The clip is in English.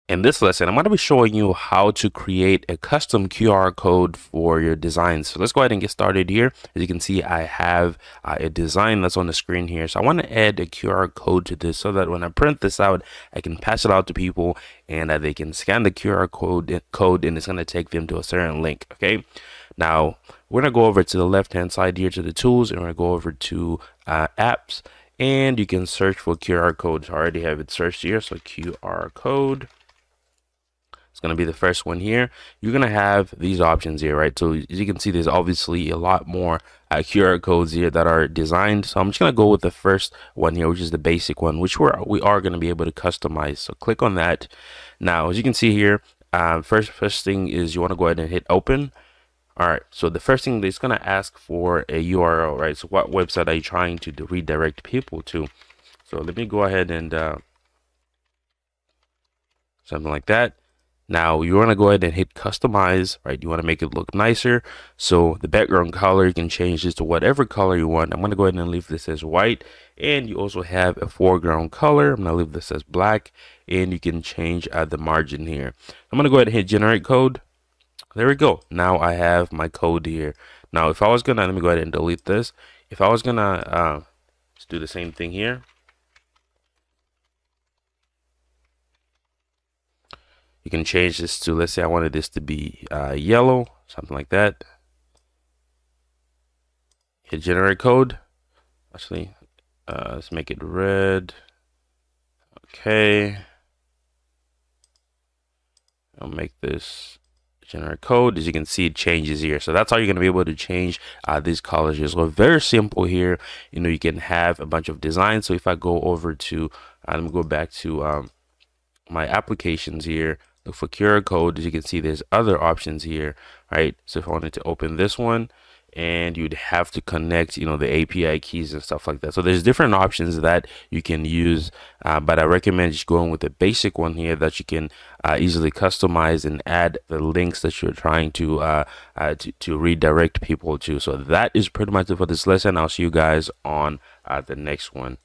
In this lesson, I'm going to be showing you how to create a custom QR code for your design. So let's go ahead and get started here. As you can see, I have a design that's on the screen here. So I want to add a QR code to this so that when I print this out, I can pass it out to people and they can scan the QR code and it's going to take them to a certain link. Okay. Now we're going to go over to the left hand side here to the tools, and we're going to go over to apps, and you can search for QR codes. I already have it searched here. So QR code. It's going to be the first one here. You're going to have these options here, right? So as you can see, there's obviously a lot more QR codes here that are designed. So I'm just going to go with the first one here, which is the basic one, which we are going to be able to customize. So click on that. Now, as you can see here, first thing is you want to go ahead and hit open. All right, so the first thing is going to ask for a URL, right? So what website are you trying to redirect people to? So let me go ahead and something like that. Now you want to go ahead and hit customize, right? You want to make it look nicer. So the background color, you can change this to whatever color you want. I'm going to go ahead and leave this as white. And you also have a foreground color. I'm going to leave this as black. And you can change the margin here. I'm going to go ahead and hit generate code. There we go. Now I have my code here. Now if I was going to, let me go ahead and delete this. If I was going to just do the same thing here. You can change this to, let's say I wanted this to be yellow, something like that. Hit generate code. Actually, let's make it red. Okay. I'll make this generate code. As you can see, it changes here. So that's how you're going to be able to change these colors here. So very simple here. You know, you can have a bunch of designs. So if I go over to, let me go back to my applications here. Look for QR code. As you can see, there's other options here, right? So if I wanted to open this one, and you'd have to connect, you know, the API keys and stuff like that. So there's different options that you can use, but I recommend just going with the basic one here that you can easily customize and add the links that you're trying to redirect people to. So that is pretty much it for this lesson. I'll see you guys on the next one.